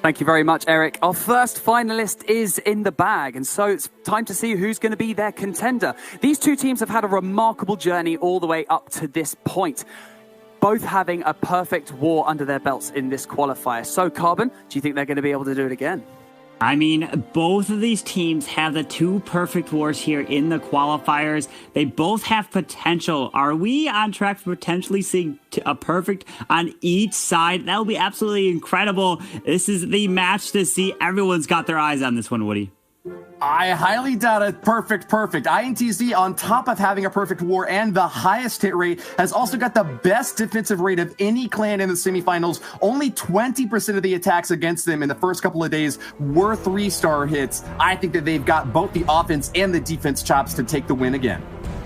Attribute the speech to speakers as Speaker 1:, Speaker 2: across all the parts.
Speaker 1: Thank you very much, Eric. Our first finalist is in the bag, and so it's time to see who's going to be their contender. These two teams have had a remarkable journey all the way up to this point, both having a perfect war under their belts in this qualifier. So, Carbon, do you think they're going to be able to do it again?
Speaker 2: I mean, both of these teams have the two perfect wars here in the qualifiers. They both have potential. Are we on track for potentially seeing a perfect on each side? That would be absolutely incredible. This is the match to see. Everyone's got their eyes on this one, Woody.
Speaker 3: I highly doubt it. Perfect. INTZ, on top of having a perfect war and the highest hit rate, has also got the best defensive rate of any clan in the semifinals. Only 20% of the attacks against them in the first couple of days were 3-star hits. I think that they've got both the offense and the defense chops to take the win again.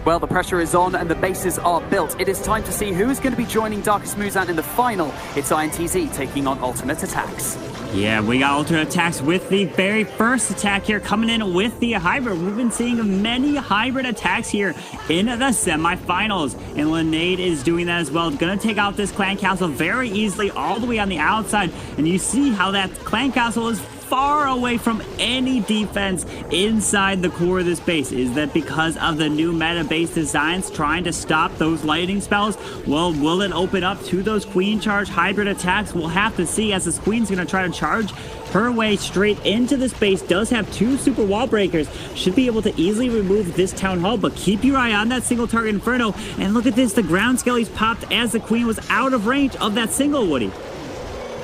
Speaker 1: Well, the pressure is on and the bases are built. It is time to see who is going to be joining Darkest Muzan in the final. It's INTZ taking on Alternate Attax.
Speaker 2: Yeah, we got Alternate Attax with the very first attack here, coming in with the hybrid. We've been seeing many hybrid attacks here in the semifinals, and Linade is doing that as well. Going to take out this clan castle very easily all the way on the outside, and you see how that clan castle is far away from any defense inside the core of this base. Is that because of the new meta base designs trying to stop those lightning spells? Well, will it open up to those queen charge hybrid attacks? We'll have to see, as this queen's going to try to charge her way straight into this base. Does have 2 super wall breakers, should be able to easily remove this town hall, but keep your eye on that single target inferno. And look at this, the ground skellies popped as the queen was out of range of that single, Woody.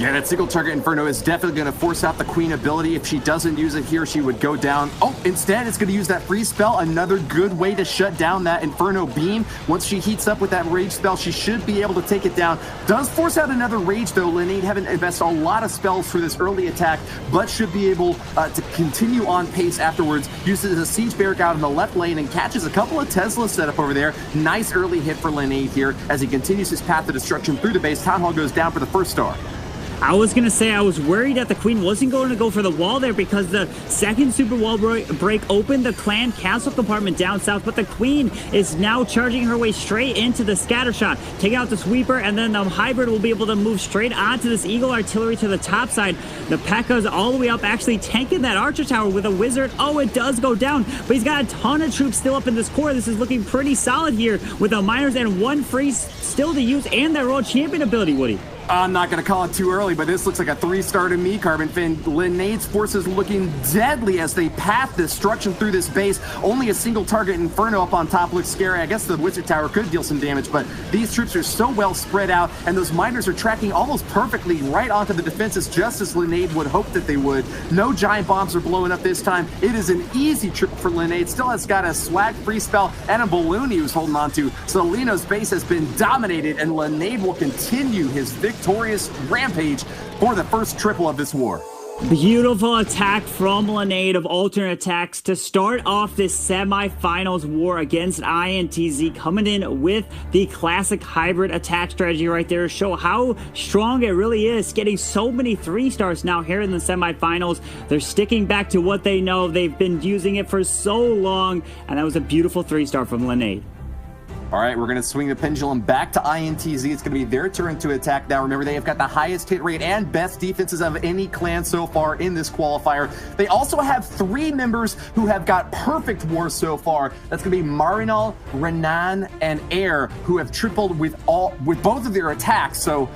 Speaker 3: Yeah, that single target Inferno is definitely going to force out the Queen ability. If she doesn't use it here, she would go down. Oh, instead, it's going to use that freeze spell. Another good way to shut down that Inferno beam. Once she heats up with that rage spell, she should be able to take it down. Does force out another rage, though. Linade haven't invested a lot of spells for this early attack, but should be able to continue on pace afterwards. Uses a siege barrack out in the left lane and catches a couple of Teslas set up over there. Nice early hit for Linade here as he continues his path to destruction through the base. Town Hall goes down for the first star.
Speaker 2: I was going to say I was worried that the queen wasn't going to go for the wall there because the second super wall break opened the clan castle compartment down south, but the queen is now charging her way straight into the scatter shot, taking out the sweeper, and then the hybrid will be able to move straight onto this eagle artillery to the top side. The P.E.K.K.A.'s all the way up, actually tanking that archer tower with a wizard. Oh, it does go down, but he's got a ton of troops still up in this core. This is looking pretty solid here with the miners and 1 freeze still to use and that royal champion ability, Woody.
Speaker 3: I'm not going to call it too early, but this looks like a 3-star to me, Carbon Fin. Linade's forces looking deadly as they path destruction through this base. Only a single target Inferno up on top looks scary. I guess the Wizard Tower could deal some damage, but these troops are so well spread out, and those miners are tracking almost perfectly right onto the defenses, just as Linade would hope that they would. No giant bombs are blowing up this time. It is an easy trip for Linade. Still has got a swag free spell and a balloon he was holding on to. So Lino's base has been dominated, and Linade will continue his victorious rampage for the first triple of this war.
Speaker 2: Beautiful attack from Linade of Alternate Attax to start off this semifinals war against INTZ, coming in with the classic hybrid attack strategy right there to show how strong it really is, getting so many 3-stars now here in the semifinals. They're sticking back to what they know. They've been using it for so long, and that was a beautiful 3-star from Linade.
Speaker 3: All right, we're going to swing the pendulum back to INTZ. It's going to be their turn to attack now. Remember, they have got the highest hit rate and best defenses of any clan so far in this qualifier. They also have 3 members who have got perfect wars so far. That's going to be Marinal, Renan, and Air, who have tripled with both of their attacks. So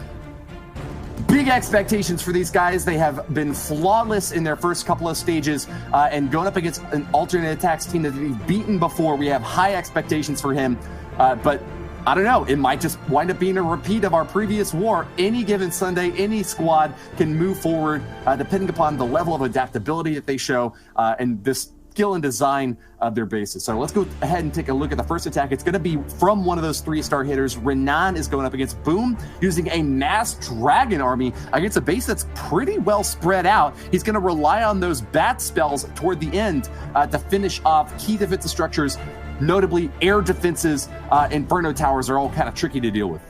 Speaker 3: big expectations for these guys. They have been flawless in their first couple of stages, and going up against an Alternate Attax team that they've beaten before, we have high expectations for him. But I don't know, it might just wind up being a repeat of our previous war. Any given Sunday, any squad can move forward depending upon the level of adaptability that they show and this skill and design of their bases. So let's go ahead and take a look at the first attack. It's going to be from one of those 3-star hitters. Renan is going up against Boom, using a mass dragon army against a base that's pretty well spread out. He's going to rely on those bat spells toward the end to finish off key defensive structures. Notably, air defenses, Inferno towers are all kind of tricky to deal with.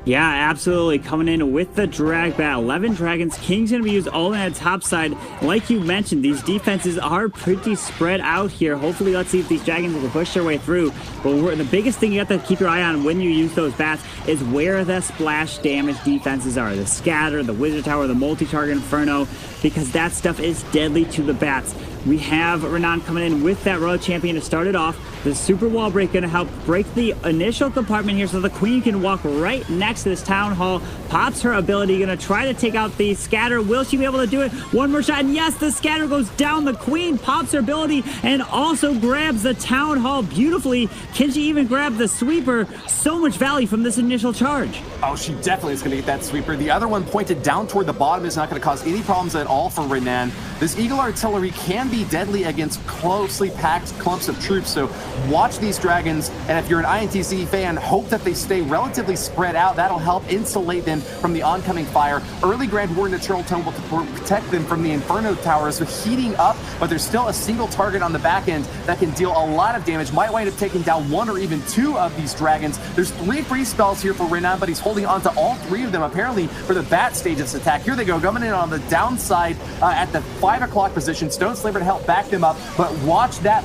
Speaker 2: Yeah, absolutely. Coming in with the drag bat. 11 dragons. King's going to be used all on the top side. Like you mentioned, these defenses are pretty spread out here. Hopefully, let's see if these dragons can push their way through. But the biggest thing you have to keep your eye on when you use those bats is where the splash damage defenses are. The scatter, the wizard tower, the multi-target inferno, because that stuff is deadly to the bats. We have Renan coming in with that royal champion to start it off. The super wall break going to help break the initial compartment here so the queen can walk right next to this town hall. Pops her ability, going to try to take out the scatter. Will she be able to do it? One more shot, and yes, the scatter goes down. The queen pops her ability and also grabs the town hall beautifully. Can she even grab the sweeper? So much value from this initial charge.
Speaker 3: Oh, she definitely is going to get that sweeper. The other one pointed down toward the bottom is not going to cause any problems at all for Renan. This Eagle Artillery can be deadly against closely packed clumps of troops, so watch these dragons, and if you're an INTZ fan, hope that they stay relatively spread out. That'll help insulate them from the oncoming fire. Early Grand Warden Eternal Tome will protect them from the Inferno Tower, so heating up, but there's still a single target on the back end that can deal a lot of damage. Might wind up taking down one or even two of these dragons. There's 3 free spells here for Renan, but he's holding on to all 3 of them, apparently, for the bat stage of this attack. Here they go, coming in on the downside at the 5 o'clock position. Stone Slaver to help back them up, but watch that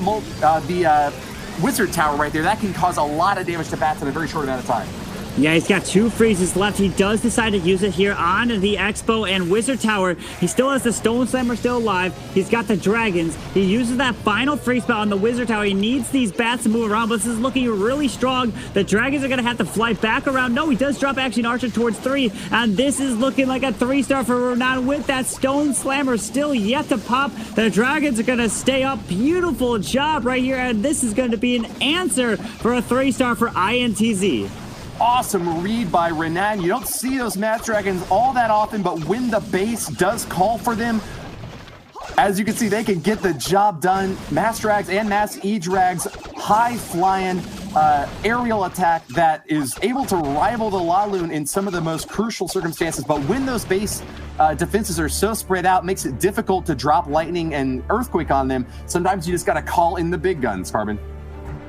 Speaker 3: wizard tower right there. That can cause a lot of damage to bats in a very short amount of time.
Speaker 2: Yeah, he's got 2 freezes left. He does decide to use it here on the Expo and Wizard Tower. He still has the Stone Slammer still alive. He's got the dragons. He uses that final freeze spell on the Wizard Tower. He needs these bats to move around, but this is looking really strong. The dragons are going to have to fly back around. No, he does drop actually an archer towards 3, and this is looking like a 3-star for Renan with that Stone Slammer still yet to pop. The dragons are going to stay up. Beautiful job right here, and this is going to be an answer for a 3-star for INTZ.
Speaker 3: Awesome read by Renan. You don't see those Mass Dragons all that often, but when the base does call for them, as you can see, they can get the job done. Mass Drags and Mass E-Drags, high-flying aerial attack that is able to rival the Laloon in some of the most crucial circumstances. But when those base defenses are so spread out, makes it difficult to drop lightning and earthquake on them. Sometimes you just got to call in the big guns, Carbon.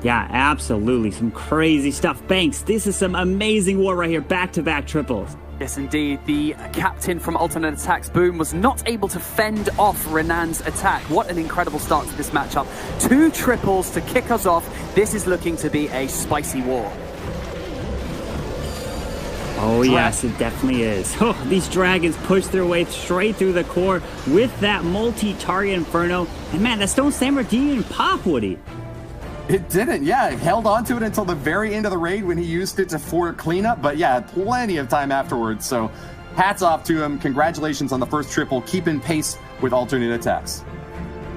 Speaker 2: Yeah, absolutely. Some crazy stuff. Banks, this is some amazing war right here. Back-to-back triples.
Speaker 1: Yes, indeed. The captain from Alternate Attacks, Boom, was not able to fend off Renan's attack. What an incredible start to this matchup. 2 triples to kick us off. This is looking to be a spicy war.
Speaker 2: Oh, yes, it definitely is. Oh, these dragons push their way straight through the core with that multi-target inferno. And man, that Stone Slammer didn't even pop, Woody.
Speaker 3: It didn't, yeah. It held on to it until the very end of the raid when he used it for cleanup, but yeah, plenty of time afterwards. So hats off to him. Congratulations on the first triple. Keeping pace with Alternate Attacks.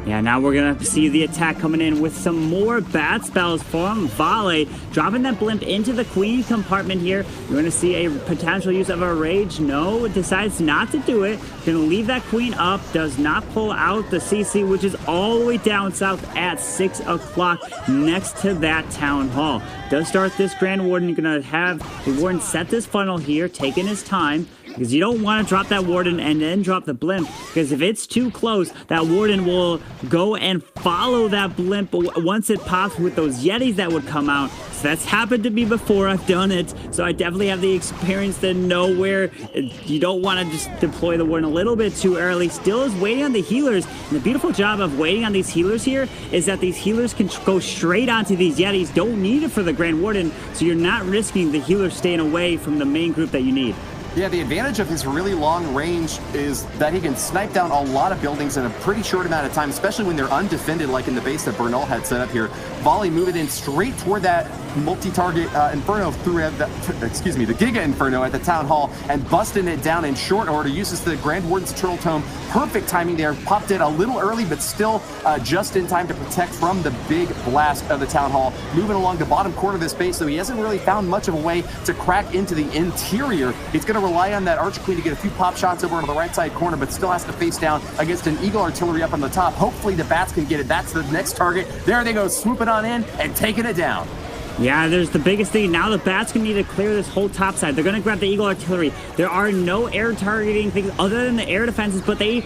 Speaker 2: Yeah, now we're going to see the attack coming in with some more bat spells from Vale. Dropping that blimp into the queen compartment here. You're going to see a potential use of a rage. No, decides not to do it. Going to leave that queen up. Does not pull out the CC, which is all the way down south at 6 o'clock next to that town hall. Does start this Grand Warden. You're going to have the Warden set this funnel here, taking his time. Because you don't want to drop that Warden and then drop the blimp, because if it's too close, that Warden will go and follow that blimp once it pops with those Yetis that would come out. So that's happened to me before. I've done it, so I definitely have the experience to know where you don't want to just deploy the Warden a little bit too early. Still is waiting on the healers, and the beautiful job of waiting on these healers here is that these healers can go straight onto these Yetis. Don't need it for the Grand Warden, so you're not risking the healers staying away from the main group that you need.
Speaker 3: Yeah, the advantage of his really long range is that he can snipe down a lot of buildings in a pretty short amount of time, especially when they're undefended, like in the base that Bernal had set up here. Volley moving in straight toward that multi-target Inferno through the Giga Inferno at the Town Hall and busting it down in short order. Uses the Grand Warden's Turtle Tome. Perfect timing there. Popped it a little early, but still just in time to protect from the big blast of the Town Hall. Moving along the bottom corner of this base, so he hasn't really found much of a way to crack into the interior. He's going to rely on that Archer Queen to get a few pop shots over on the right side corner, but still has to face down against an Eagle Artillery up on the top. Hopefully the bats can get it. That's the next target. There they go, swooping on in and taking it down.
Speaker 2: Yeah, there's the biggest thing. Now the Bats going to need to clear this whole top side. They're going to grab the Eagle Artillery. There are no air targeting things other than the air defenses, but they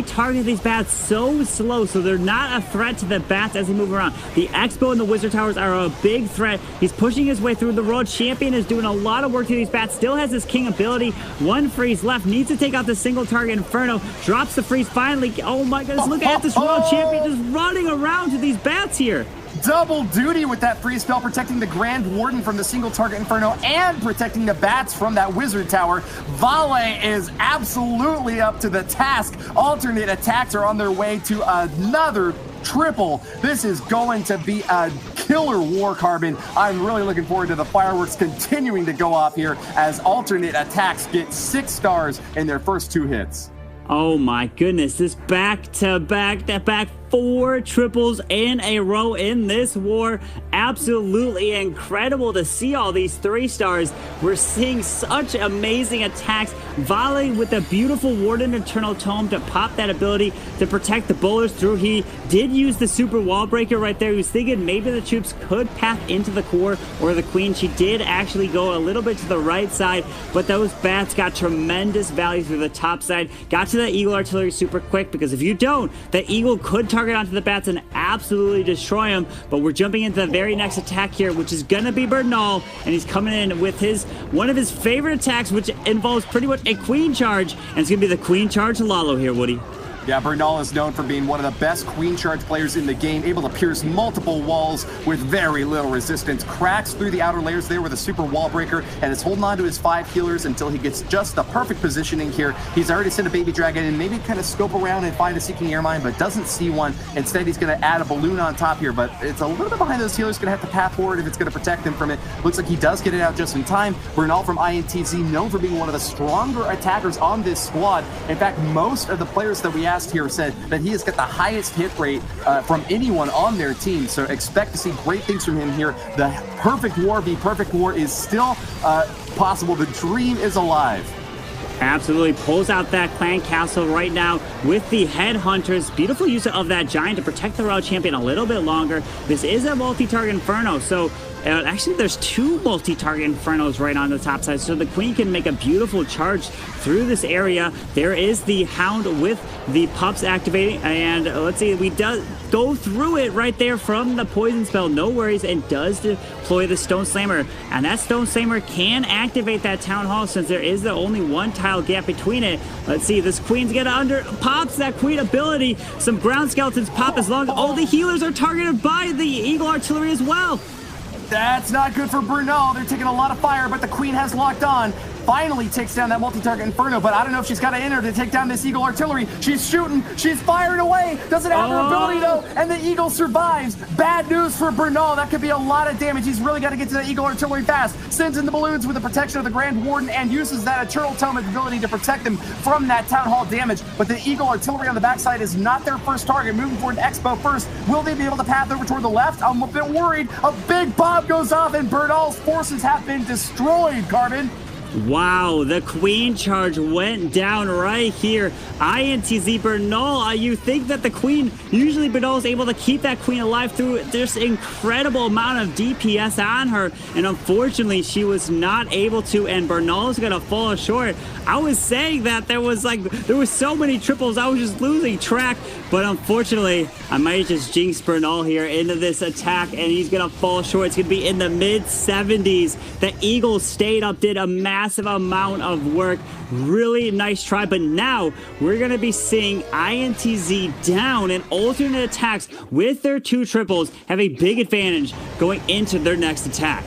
Speaker 2: target these Bats so slow, so they're not a threat to the Bats as they move around. The Expo and the Wizard Towers are a big threat. He's pushing his way through. The World Champion is doing a lot of work to these Bats. Still has his King ability. One freeze left. Needs to take out the single target Inferno. Drops the freeze finally. Oh my goodness, look at this World Champion just running around to these Bats here.
Speaker 3: Double duty with that freeze spell, protecting the Grand Warden from the single target Inferno and protecting the Bats from that Wizard Tower. Vale is absolutely up to the task. Alternate attacks are on their way to another triple. This is going to be a killer war, Carbon. I'm really looking forward to the fireworks continuing to go off here as alternate attacks get 6 stars in their first 2 hits.
Speaker 2: Oh my goodness, this back-to-back 4 triples in a row in this war. Absolutely incredible to see all these 3 stars. We're seeing such amazing attacks. Vale with the beautiful Warden Eternal Tome to pop that ability to protect the bowlers through. He did use the super wall breaker right there. He was thinking maybe the troops could path into the core or the queen. She did actually go a little bit to the right side, but those Bats got tremendous value through the top side. Got to the Eagle Artillery super quick, because if you don't, the Eagle could target onto the Bats and absolutely destroy him. But we're jumping into the very next attack here, which is gonna be Bernal, and he's coming in with one of his favorite attacks, which involves pretty much a queen charge, and it's gonna be the queen charge Lalo here, Woody.
Speaker 3: Yeah, Bernal is known for being one of the best queen charge players in the game, able to pierce multiple walls with very little resistance, cracks through the outer layers there with a super wall breaker, and is holding on to his 5 healers until he gets just the perfect positioning here. He's already sent a baby dragon and maybe kind of scope around and find a seeking air mine, but doesn't see one. Instead, he's going to add a balloon on top here, but it's a little bit behind those healers. Going to have to path forward if it's going to protect him from it. Looks like he does get it out just in time. Bernal from INTZ, known for being one of the stronger attackers on this squad. In fact, most of the players that we asked here said that he has got the highest hit rate from anyone on their team, so expect to see great things from him here. The perfect war is still possible. The dream is alive.
Speaker 2: Absolutely pulls out that clan castle right now with the headhunters. Beautiful use of that giant to protect the Royal Champion a little bit longer. This is a multi-target Inferno, so actually there's 2 multi-target Infernos right on the top side, so the queen can make a beautiful charge through this area. There is the Hound with the pups activating, and let's see, we does go through it right there from the poison spell, no worries, and does deploy the Stone Slammer, and that Stone Slammer can activate that Town Hall since there is the only 1 tile gap between it. Let's see, this queen's gonna pops that queen ability. Some ground skeletons pop as long as all the healers are targeted by the Eagle Artillery as well.
Speaker 3: That's not good for Bernal. They're taking a lot of fire, but the queen has locked on. Finally takes down that multi-target Inferno, but I don't know if she's got it in her to take down this Eagle Artillery. She's shooting. She's firing away. Doesn't have her ability, though, and the Eagle survives. Bad news for Bernal. That could be a lot of damage. He's really got to get to the Eagle Artillery fast. Sends in the balloons with the protection of the Grand Warden and uses that Eternal Tome ability to protect them from that Town Hall damage. But the Eagle Artillery on the backside is not their first target. Moving forward to Expo first. Will they be able to path over toward the left? I'm a bit worried. A big bomb goes off, and Bernal's forces have been destroyed, Carbon.
Speaker 2: Wow, the queen charge went down right here. INTZ Bernal, you think that the queen, usually Bernal is able to keep that queen alive through this incredible amount of DPS on her, and unfortunately she was not able to, and Bernal is gonna fall short. I was saying that there was so many triples, I was just losing track, but unfortunately I might just jinx Bernal here into this attack, and he's gonna fall short. It's gonna be in the mid-70s. The Eagle stayed up, did a massive amount of work. Really nice try, but now we're going to be seeing INTZ down, and alternate attacks with their 2 triples have a big advantage going into their next attack.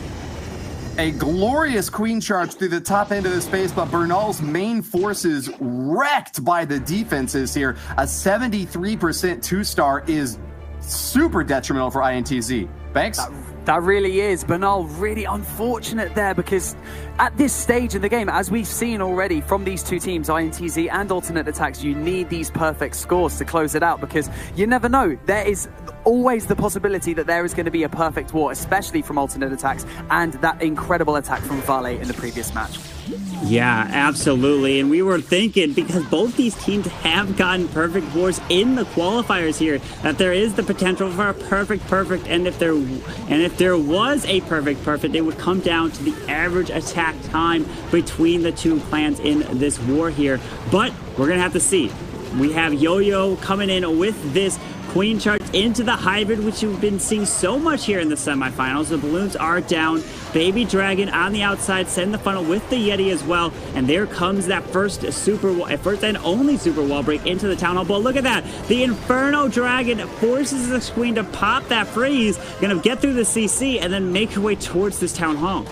Speaker 3: A glorious queen charge through the top end of the space, but Bernal's main forces wrecked by the defenses here. A 73% 2-star is super detrimental for INTZ. Banks?
Speaker 1: That really is. Bernal really unfortunate there, because at this stage in the game, as we've seen already from these 2 teams, INTZ and alternate attacks, you need these perfect scores to close it out, because you never know. There is always the possibility that there is going to be a perfect war, especially from alternate attacks and that incredible attack from Vale in the previous match.
Speaker 2: Yeah, absolutely. And we were thinking, because both these teams have gotten perfect wars in the qualifiers here, that there is the potential for a perfect, and if there was a perfect, it would come down to the average attack time between the two clans in this war here. But we're gonna have to see. We have Yo-Yo coming in with this Queen charge into the hybrid, which you've been seeing so much here in the semifinals. The balloons are down. Baby Dragon on the outside, send the funnel with the Yeti as well. And there comes that first and only super wall break into the Town Hall. But look at that. The Inferno Dragon forces the Queen to pop that freeze. Gonna get through the CC and then make her way towards this Town Hall.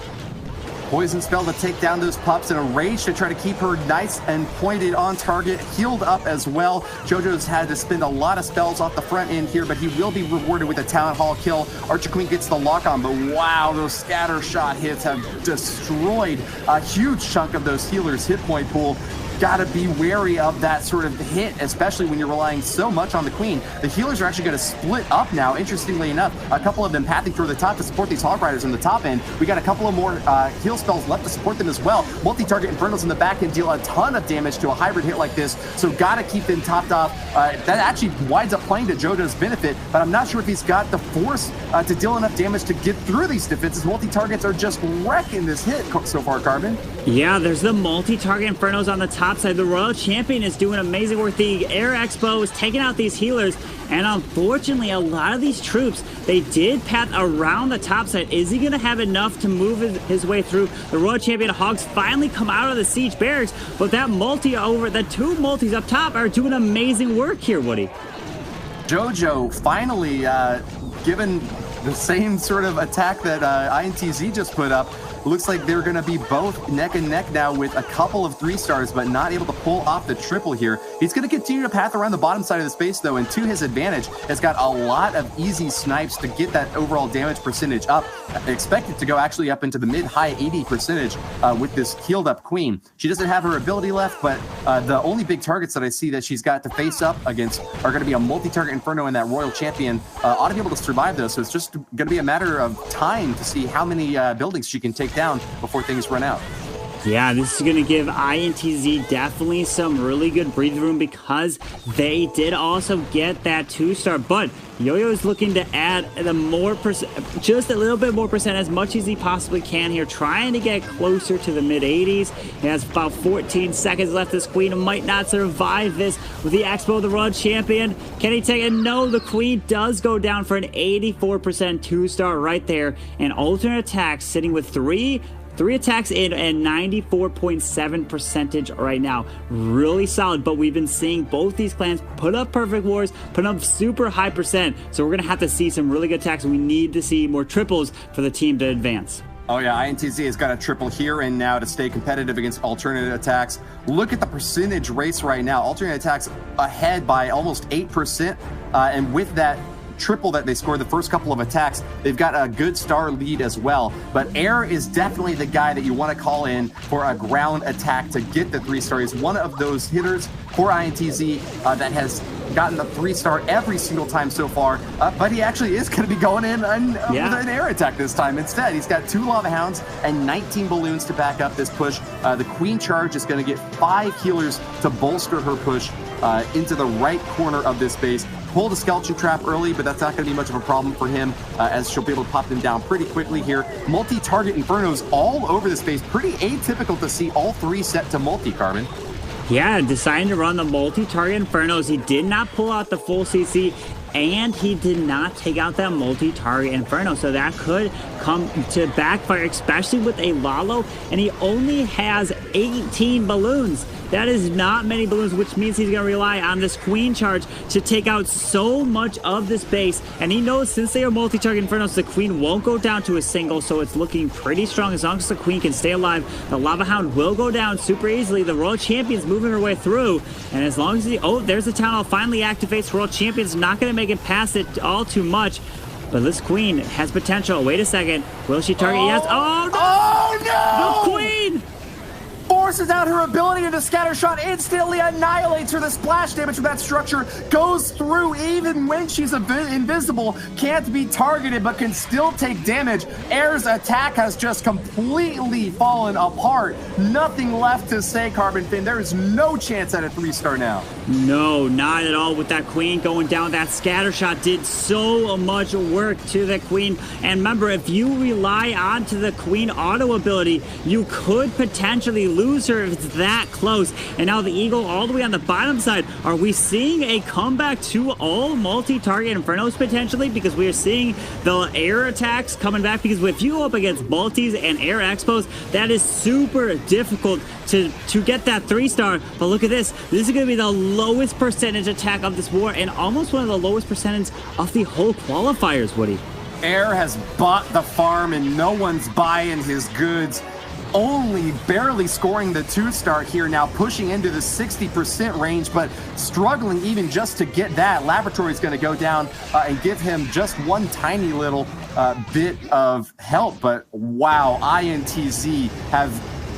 Speaker 3: Poison spell to take down those pups, and a rage to try to keep her nice and pointed on target, healed up as well. JoJo's had to spend a lot of spells off the front end here, but he will be rewarded with a Town Hall kill. Archer Queen gets the lock on, but wow, those scatter shot hits have destroyed a huge chunk of those healers' hit point pool. Gotta be wary of that sort of hit, especially when you're relying so much on the Queen. The healers are actually going to split up now, interestingly enough. A couple of them pathing through the top to support these Hog Riders in the top end. We got a couple of more heal spells left to support them as well. Multi-target Infernos in the back can deal a ton of damage to a hybrid hit like this, so gotta keep them topped off. That actually winds up playing to JoJo's benefit, but I'm not sure if he's got the force to deal enough damage to get through these defenses. Multi-targets are just wrecking this hit so far, Carbon.
Speaker 2: Yeah, there's the multi-target Infernos on the top side. The Royal Champion is doing amazing work. The Air Expo is taking out these healers, and unfortunately, a lot of these troops, they did path around the top side. Is he going to have enough to move his way through? The Royal Champion Hogs finally come out of the siege barracks, but that the two multis up top are doing amazing work here, Woody.
Speaker 3: JoJo finally given the same sort of attack that INTZ just put up. Looks like they're going to be both neck and neck now with a couple of 3-stars, but not able to pull off the triple here. He's going to continue to path around the bottom side of the space, though, and to his advantage, has got a lot of easy snipes to get that overall damage percentage up. Expected to go actually up into the mid-high 80% with this healed up Queen. She doesn't have her ability left, but the only big targets that I see that she's got to face up against are going to be a multi-target Inferno and that Royal Champion. Ought to be able to survive, though, so it's just going to be a matter of time to see how many buildings she can take down before things run out.
Speaker 2: Yeah, this is going to give INTZ definitely some really good breathing room, because they did also get that 2-star, but Yo-Yo is looking to add just a little bit more percent, as much as he possibly can here, trying to get closer to the mid-80s. He has about 14 seconds left. This Queen might not survive this with the Expo, the Royal Champion. Can he take it? No, the Queen does go down for an 84% 2-star right there, and alternate attacks sitting with three attacks in and 94.7% right now. Really solid, but we've been seeing both these clans put up perfect wars, put up super high percent, so we're going to have to see some really good attacks. We need to see more triples for the team to advance.
Speaker 3: Oh yeah, INTZ has got a triple here and now to stay competitive against alternate attacks. Look at the percentage race right now. Alternate attacks ahead by almost 8%, and with that triple that they scored the first couple of attacks, they've got a good star lead as well. But Air is definitely the guy that you want to call in for a ground attack to get the 3-star. He's one of those hitters for INTZ that has gotten the 3-star every single time so far, but he actually is going to be going in with an air attack this time instead. He's got 2 Lava Hounds and 19 balloons to back up this push. The Queen charge is going to get 5 healers to bolster her push into the right corner of this base. Pulled a Skeleton Trap early, but that's not going to be much of a problem for him, as she'll be able to pop them down pretty quickly here. Multi-target Infernos all over the space. Pretty atypical to see all 3 set to multi-carbon.
Speaker 2: Yeah, deciding to run the multi-target Infernos. He did not pull out the full CC, and he did not take out that multi-target Inferno, so that could come to backfire, especially with a Lalo, and he only has 18 balloons. That is not many balloons, which means he's going to rely on this Queen charge to take out so much of this base. And he knows, since they are multi-target Infernos, the Queen won't go down to a single, so it's looking pretty strong. As long as the Queen can stay alive, the Lava Hound will go down super easily. The Royal Champion's moving her way through, and as long as there's the Town Hall finally activates. Royal Champion's not going to make it past it all too much. But this Queen has potential. Wait a second. Will she target? Yes. Oh, no!
Speaker 3: Oh, no!
Speaker 2: The Queen!
Speaker 3: forces out her ability, and the scatter shot instantly annihilates her. The splash damage from that structure goes through even when she's invisible, can't be targeted, but can still take damage. Air's attack has just completely fallen apart. Nothing left to say, Carbon Fin. There is no chance at a 3-star now.
Speaker 2: No, not at all. With that queen going down, that scatter shot did so much work to the queen. And remember, if you rely onto the queen auto ability, you could potentially lose her if it's that close. And now the eagle all the way on the bottom side. Are we seeing a comeback to all multi-target infernos potentially? Because we are seeing the air attacks coming back. Because if you go up against multis and air expos, that is super difficult to get that 3-star. But look at this. This is going to be the lowest percentage attack of this war and almost one of the lowest percentages of the whole qualifiers, Woody.
Speaker 3: Air has bought the farm and no one's buying his goods. Only barely scoring the 2-star here now, pushing into the 60% range, but struggling even just to get that. Laboratory is going to go down and give him just one tiny little bit of help. But wow, INTZ have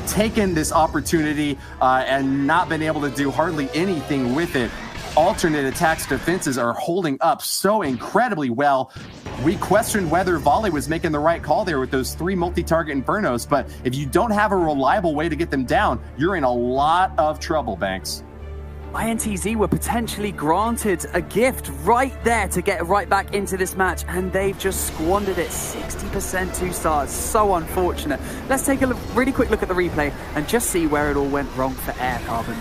Speaker 3: taken this opportunity and not been able to do hardly anything with it. Alternate attacks defenses are holding up so incredibly well. We questioned whether Volley was making the right call there with those 3 multi-target Infernos, but if you don't have a reliable way to get them down, you're in a lot of trouble, Banks.
Speaker 1: INTZ were potentially granted a gift right there to get right back into this match, and they've just squandered it. 60% 2-stars. So unfortunate. Let's take a really quick look at the replay and just see where it all went wrong for Air, Carbon.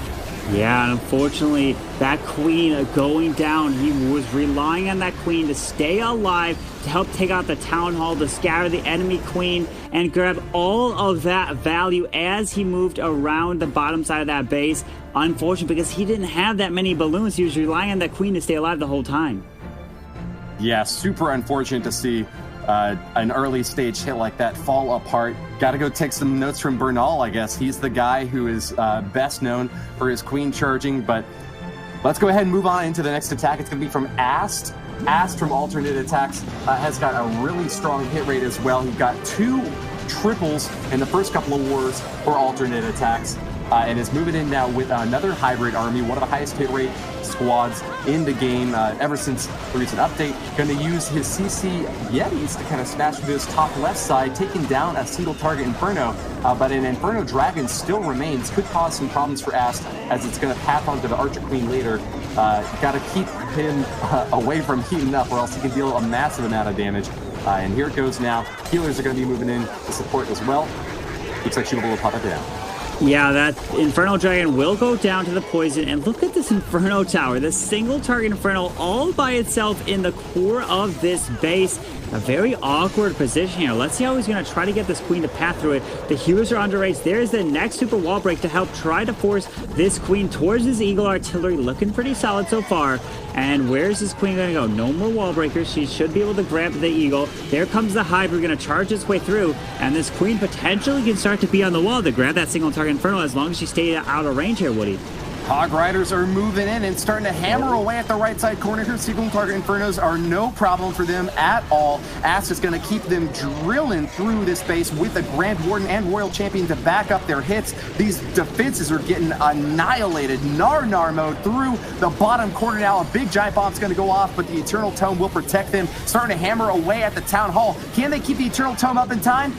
Speaker 2: Yeah, unfortunately, that queen going down, he was relying on that queen to stay alive, to help take out the town hall, to scatter the enemy queen, and grab all of that value as he moved around the bottom side of that base. Unfortunate, because he didn't have that many balloons. He was relying on that queen to stay alive the whole time.
Speaker 3: Yeah, super unfortunate to see an early stage hit like that fall apart. Got to go take some notes from Bernal, I guess. He's the guy who is best known for his queen charging, but let's go ahead and move on into the next attack. It's going to be from Ast. Ast from Alternate Attacks has got a really strong hit rate as well. He got 2 triples in the first couple of wars for Alternate Attacks. And is moving in now with another hybrid army, one of the highest hit rate squads in the game ever since the recent update. Going to use his CC Yetis to kind of smash through this top left side, taking down a single target Inferno. But an Inferno Dragon still remains. Could cause some problems for Ast, as it's going to path onto the Archer Queen later. Got to keep him away from heating up, or else he can deal a massive amount of damage. And here it goes now. Healers are going to be moving in to support as well. Looks like she'll be able to pop it down.
Speaker 2: Yeah, that Inferno Dragon will go down to the poison, and look at this Inferno Tower. This single target Inferno all by itself in the core of this base. A very awkward position here. Let's see how he's going to try to get this queen to path through it. The healers are underage. There's the next super wall break to help try to force this queen towards his Eagle Artillery. Looking pretty solid so far. And where's this queen going to go? No more wall breakers. She should be able to grab the Eagle. There comes the Hydra, going to charge its way through. And this queen potentially can start to be on the wall to grab that single target Inferno as long as she stays out of range here, Woody.
Speaker 3: Hog Riders are moving in and starting to hammer away at the right side corner here. Single target Infernos are no problem for them at all. Ast is going to keep them drilling through this base with the Grand Warden and Royal Champion to back up their hits. These defenses are getting annihilated. Nar mode through the bottom corner now. A big giant bomb's going to go off, but the Eternal Tome will protect them. Starting to hammer away at the Town Hall. Can they keep the Eternal Tome up in time?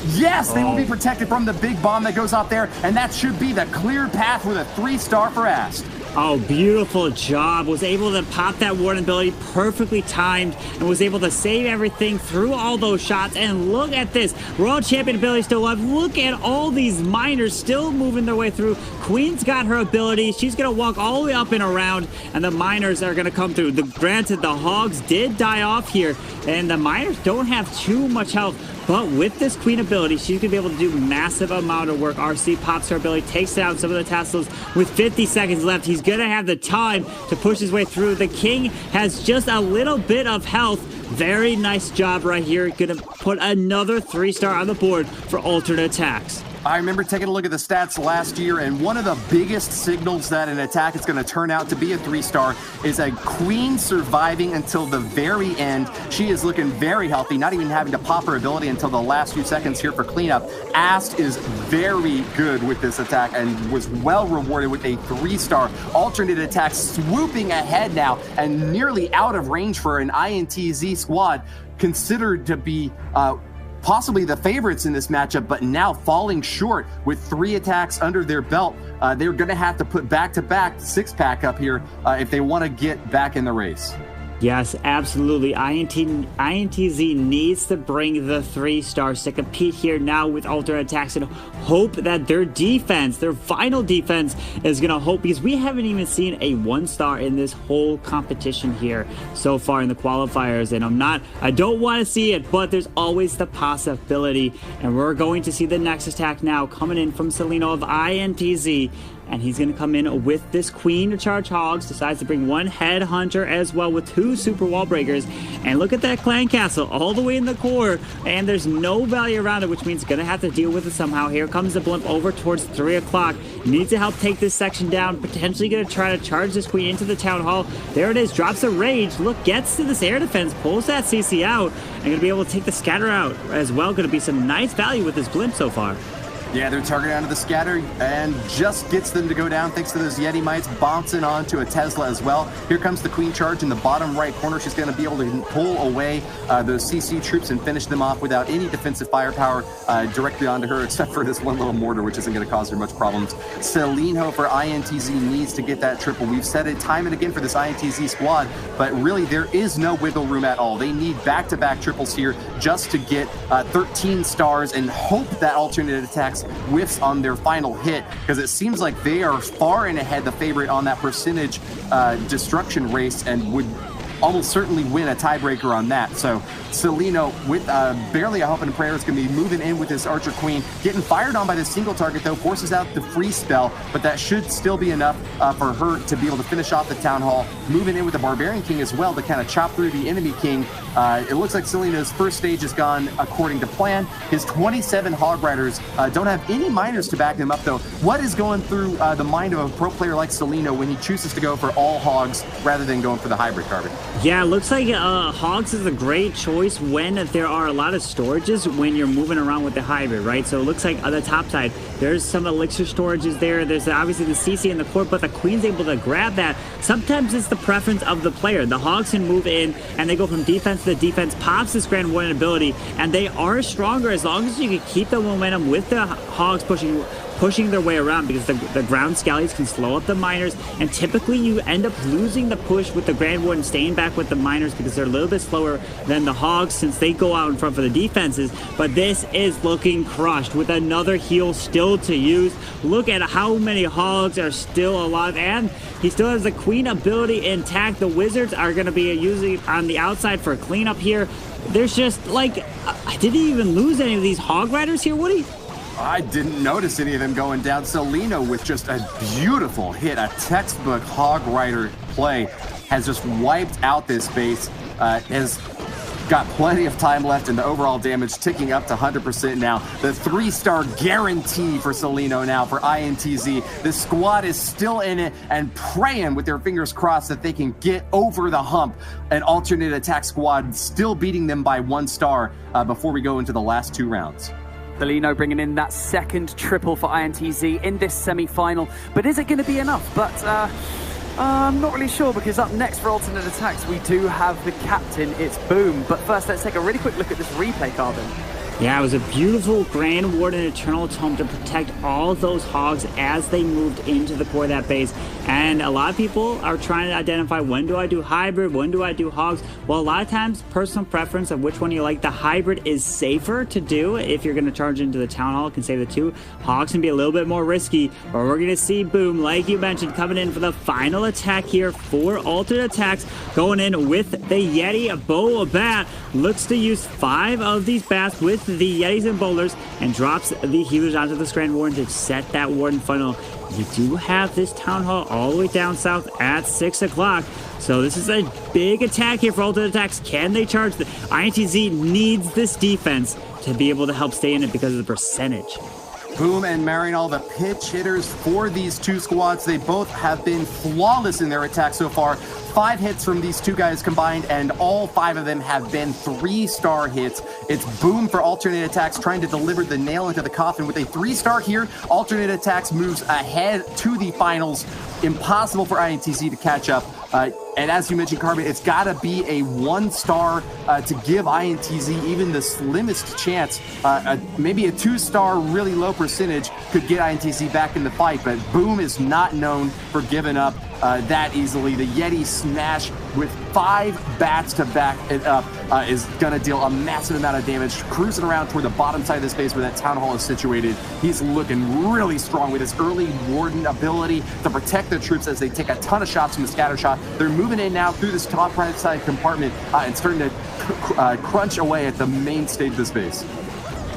Speaker 3: Yes, they will be protected from the big bomb that goes off there, and that should be the clear path with a 3-star for Ast.
Speaker 2: Oh, beautiful job. Was able to pop that Warden ability, perfectly timed, and was able to save everything through all those shots. And look at this. Royal Champion ability still alive. Look at all these miners still moving their way through. Queen's got her ability. She's going to walk all the way up and around, and the miners are going to come through. Granted, the Hogs did die off here, and the miners don't have too much health. But with this Queen ability, she's going to be able to do massive amount of work. RC pops her ability, takes down some of the Teslas. With 50 seconds left, he's going to have the time to push his way through. The King has just a little bit of health. Very nice job right here. Going to put another 3-star on the board for Alternate Attacks.
Speaker 3: I remember taking a look at the stats last year, and one of the biggest signals that an attack is going to turn out to be a 3-star is a queen surviving until the very end. She is looking very healthy, not even having to pop her ability until the last few seconds here for cleanup. Ast is very good with this attack and was well rewarded with a 3-star. Alternate attack swooping ahead now and nearly out of range for an INTZ squad, considered to be possibly the favorites in this matchup, but now falling short with 3 attacks under their belt. They're going to have to put back-to-back 6-pack up here if they want to get back in the race.
Speaker 2: Yes, absolutely. INTZ needs to bring the 3-stars to compete here now with alternate attacks and hope that their defense, their final defense, is going to hope, because we haven't even seen a 1-star in this whole competition here so far in the qualifiers. And I don't want to see it, but there's always the possibility. And we're going to see the next attack now coming in from Celino of INTZ. And he's going to come in with this queen to charge hogs, decides to bring 1 headhunter as well with 2 super wall breakers. And look at that clan castle all the way in the core, and there's no value around it, which means he's going to have to deal with it somehow. Here comes the blimp over towards 3 o'clock. Needs to help take this section down, potentially going to try to charge this queen into the town hall. There it is, drops a rage. Look, gets to this air defense, pulls that CC out, and going to be able to take the scatter out as well. Going to be some nice value with this blimp so far.
Speaker 3: Yeah, they're targeting onto the scatter and just gets them to go down thanks to those Yeti Mites bouncing onto a Tesla as well. Here comes the queen charge in the bottom right corner. She's going to be able to pull away those CC troops and finish them off without any defensive firepower directly onto her, except for this one little mortar, which isn't going to cause her much problems. Celino for INTZ needs to get that triple. We've said it time and again for this INTZ squad, but really there is no wiggle room at all. They need back-to-back triples here just to get 13 stars and hope that alternate attacks whiffs on their final hit, because it seems like they are far and ahead the favorite on that percentage destruction race and would almost certainly win a tiebreaker on that. So Celino, with barely a hope and a prayer, is going to be moving in with this Archer Queen. Getting fired on by the single target, though, forces out the freeze spell, but that should still be enough for her to be able to finish off the Town Hall. Moving in with the Barbarian King as well to kind of chop through the enemy king. It looks like Celino's first stage has gone according to plan. His 27 Hog Riders don't have any miners to back them up, though. What is going through the mind of a pro player like Celino when he chooses to go for all hogs rather than going for the hybrid, Carbon?
Speaker 2: Yeah, it looks like hogs is a great choice when there are a lot of storages when you're moving around with the hybrid, right? So it looks like on the top side, there's some elixir storages there. There's obviously the CC in the core, but the queen's able to grab that. Sometimes it's the preference of the player. The hogs can move in and they go from defense to defense, pops this Grand Warden ability, and they are stronger as long as you can keep the momentum with the hogs pushing their way around, because the ground scallies can slow up the miners, and typically you end up losing the push with the Grand Warden staying back with the miners because they're a little bit slower than the hogs since they go out in front for the defenses. But this is looking crushed with another heal still to use. Look at how many hogs are still alive, and he still has the queen ability intact. The wizards are going to be using on the outside for cleanup here. There's just like, I didn't even lose any of these hog riders here, Woody.
Speaker 3: I didn't notice any of them going down. Celino with just a beautiful hit, a textbook Hog Rider play, has just wiped out this base, has got plenty of time left, and the overall damage ticking up to 100% now. The 3-star guarantee for Celino now for INTZ. The squad is still in it and praying with their fingers crossed that they can get over the hump. An alternate attack squad still beating them by 1 star before we go into the last 2 rounds.
Speaker 1: Celino bringing in that second triple for INTZ in this semi-final. But is it going to be enough? But I'm not really sure, because up next for alternate attacks, we do have the captain. It's Boom. But first, let's take a really quick look at this replay, Carbon.
Speaker 2: Yeah, it was a beautiful Grand Warden Eternal Tome to protect all those hogs as they moved into the core of that base. And a lot of people are trying to identify, when do I do hybrid, when do I do hogs? Well, a lot of times, personal preference of which one you like. The hybrid is safer to do if you're going to charge into the Town Hall. It can save the 2. Hogs can be a little bit more risky, but we're going to see Boom, like you mentioned, coming in for the final attack here for alternate attacks, going in with the Yeti bow bat. Looks to use 5 of these bats with the Yetis and boulders, and drops the healers onto this Grand Warden to set that Warden funnel. You do have this Town Hall all the way down south at 6 o'clock. So this is a big attack here for alternate attacks. Can they charge? INTZ needs this defense to be able to help stay in it because of the percentage.
Speaker 3: Boom and Marinol, the pitch hitters for these two squads. They both have been flawless in their attack so far. 5 hits from these two guys combined, and all 5 of them have been 3-star hits. It's Boom for Alternate Attacks trying to deliver the nail into the coffin with a 3-star here. Alternate Attacks moves ahead to the finals. Impossible for INTZ to catch up. And as you mentioned, Carbon, it's got to be a 1-star to give INTZ even the slimmest chance. Maybe a 2-star, really low percentage could get INTZ back in the fight, but Boom is not known for giving up that easily. The Yeti smash with 5 bats to back it up is going to deal a massive amount of damage. Cruising around toward the bottom side of this base where that town hall is situated, he's looking really strong with his early Warden ability to protect the troops as they take a ton of shots from the scatter shot. They're moving in now through this top right side compartment and starting to crunch away at the main stage of this base.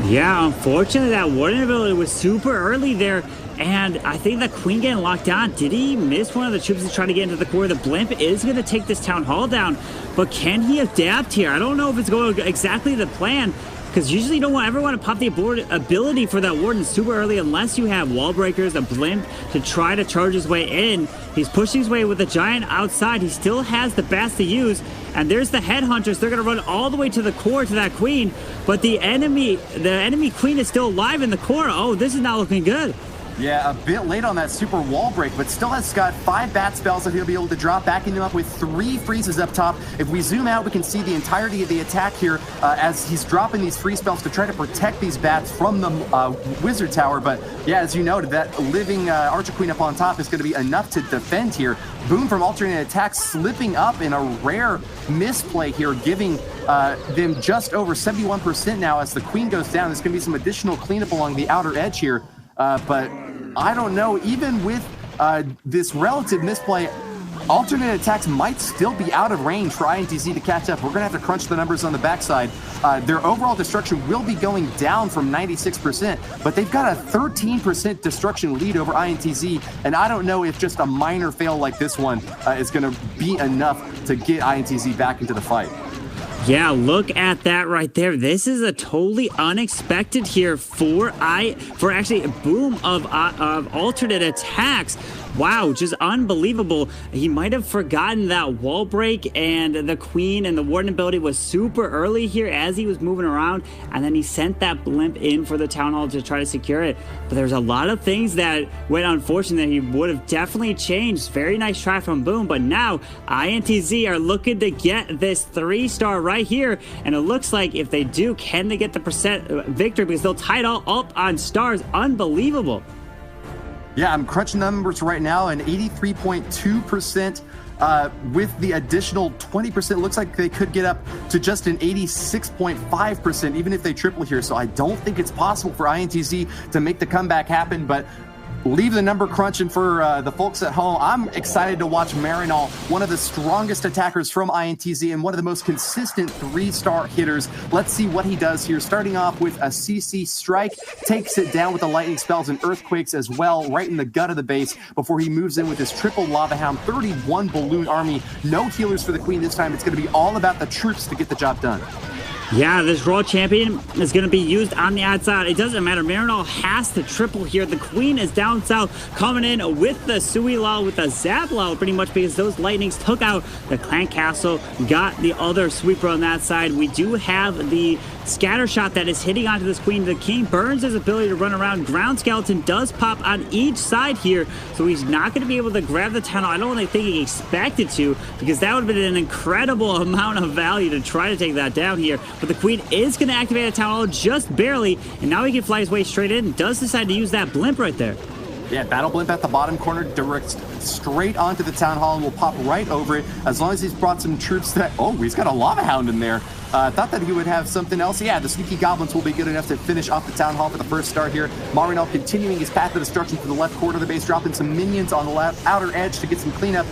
Speaker 2: Yeah, unfortunately, that Warden ability was super early there. And I think the Queen getting locked down. Did he miss one of the troops to try to get into the core? The Blimp is going to take this town hall down. But can he adapt here? I don't know if it's going exactly the plan. Because usually you don't ever want to pop the ability for that Warden super early unless you have wall breakers, a Blimp to try to charge his way in. He's pushing his way with the Giant outside. He still has the bats to use. And there's the Headhunters. They're going to run all the way to the core to that Queen. But the enemy Queen is still alive in the core. Oh, this is not looking good.
Speaker 3: Yeah, a bit late on that super wall break, but still has got 5 bat spells that he'll be able to drop, backing him up with 3 freezes up top. If we zoom out, we can see the entirety of the attack here as he's dropping these free spells to try to protect these bats from the Wizard Tower. But yeah, as you noted, that living Archer Queen up on top is going to be enough to defend here. Boom from Alternate Attacks slipping up in a rare misplay here, giving them just over 71% now as the Queen goes down. There's going to be some additional cleanup along the outer edge here. But I don't know, even with this relative misplay, Alternate Attacks might still be out of range for INTZ to catch up. We're going to have to crunch the numbers on the backside. Their overall destruction will be going down from 96%, but they've got a 13% destruction lead over INTZ, and I don't know if just a minor fail like this one is going to be enough to get INTZ back into the fight.
Speaker 2: Yeah, look at that right there. This is a totally unexpected here for actually Boom of Alternate Attacks. Wow, just unbelievable. He might have forgotten that wall break, and the Queen and the Warden ability was super early here as he was moving around, and then he sent that Blimp in for the Town Hall to try to secure it. But there's a lot of things that went unfortunate that he would have definitely changed. Very nice try from Boom, but now INTZ are looking to get this 3-star right here, and it looks like if they do, can they get the percent victory, because they'll tie it all up on stars. Unbelievable.
Speaker 3: Yeah, I'm crunching numbers right now, and 83.2% with the additional 20%. Looks like they could get up to just an 86.5%, even if they triple here. So I don't think it's possible for INTZ to make the comeback happen, but leave the number crunching for the folks at home. I'm excited to watch Marinol, one of the strongest attackers from INTZ and one of the most consistent 3-star hitters. Let's see what he does here. Starting off with a CC strike, takes it down with the lightning spells and earthquakes as well, right in the gut of the base before he moves in with his triple lava hound, 31 balloon army. No healers for the Queen this time. It's going to be all about the troops to get the job done.
Speaker 2: Yeah, this Raw Champion is going to be used on the outside. It doesn't matter. Marinol has to triple here. The Queen is down south, coming in with the Suilal, with the Zablal, pretty much, because those lightnings took out the Clan Castle, got the other sweeper on that side. We do have the scatter shot that is hitting onto this Queen. The King burns his ability to run around. Ground Skeleton does pop on each side here, so he's not going to be able to grab the tunnel. I don't really think he expected to, because that would have been an incredible amount of value to try to take that down here. But the Queen is going to activate a town hall just barely, and now he can fly his way straight in. Does decide to use that Blimp right there.
Speaker 3: Yeah, Battle Blimp at the bottom corner directs straight onto the town hall and will pop right over it as long as he's brought some troops that... Oh, he's got a lava hound in there. Thought that he would have something else. Yeah, the sneaky goblins will be good enough to finish off the town hall for the first start here. Marinol continuing his path of destruction to the left quarter of the base, dropping some minions on the outer edge to get some cleanup,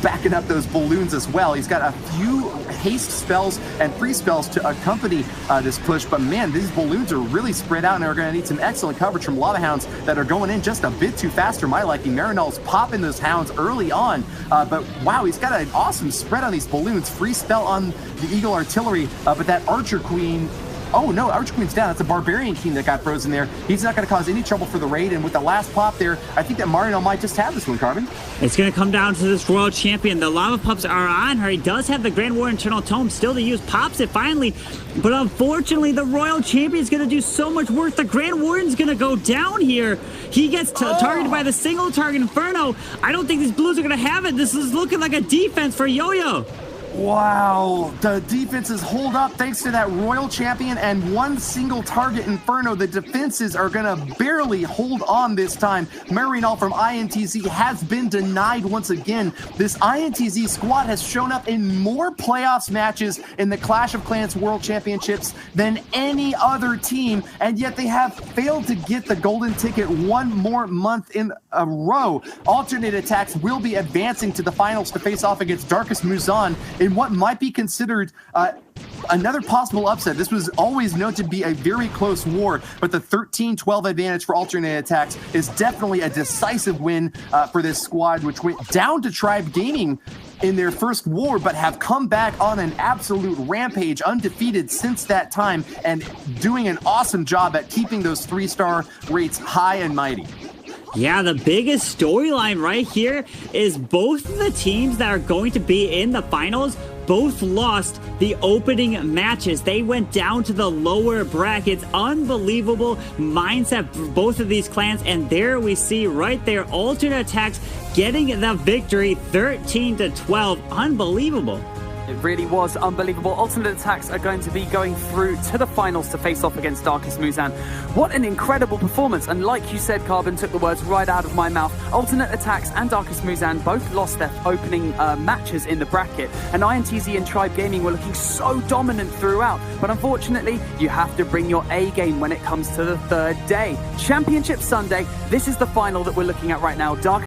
Speaker 3: backing up those balloons as well. He's got a few haste spells and free spells to accompany this push, but man, these balloons are really spread out and are going to need some excellent coverage from lava hounds that are going in just a bit too fast for my liking. Marinol's popping those hounds early on, but wow, he's got an awesome spread on these balloons. Free spell on the Eagle Artillery, but that Archer Queen Oh no, Archer Queen's down. That's a Barbarian King that got frozen there. He's not going to cause any trouble for the raid, and with the last pop there, I think that Mariano might just have this one, Carbon.
Speaker 2: It's going to come down to this Royal Champion. The Lava Pups are on her. He does have the Grand War Internal Tome still to use. Pops it finally, but unfortunately, the Royal Champion is going to do so much work. The Grand Warden's going to go down here. He gets targeted by the single target Inferno. I don't think these blues are going to have it. This is looking like a defense for Yo-Yo.
Speaker 3: Wow, the defenses hold up thanks to that Royal Champion and one single target Inferno. The defenses are going to barely hold on this time. Marinol from INTZ has been denied once again. This INTZ squad has shown up in more playoffs matches in the Clash of Clans World Championships than any other team, and yet they have failed to get the golden ticket one more month in a row. Alternate Attacks will be advancing to the finals to face off against Darkest Muzan in what might be considered another possible upset. This was always known to be a very close war, but the 13-12 advantage for Alternate Attacks is definitely a decisive win for this squad, which went down to Tribe Gaming in their first war, but have come back on an absolute rampage, undefeated since that time, and doing an awesome job at keeping those 3-star rates high and mighty.
Speaker 2: Yeah, the biggest storyline right here is both of the teams that are going to be in the finals both lost the opening matches. They went down to the lower brackets. Unbelievable mindset for both of these clans, and there we see right there Alternate Attacks getting the victory 13-12. Unbelievable.
Speaker 1: It really was unbelievable. Alternate Attacks are going to be going through to the finals to face off against Darkest Muzan. What an incredible performance. And like you said, Carbon took the words right out of my mouth. Alternate Attacks and Darkest Muzan both lost their opening matches in the bracket. And INTZ and Tribe Gaming were looking so dominant throughout. But unfortunately, you have to bring your A game when it comes to the third day. Championship Sunday, this is the final that we're looking at right now.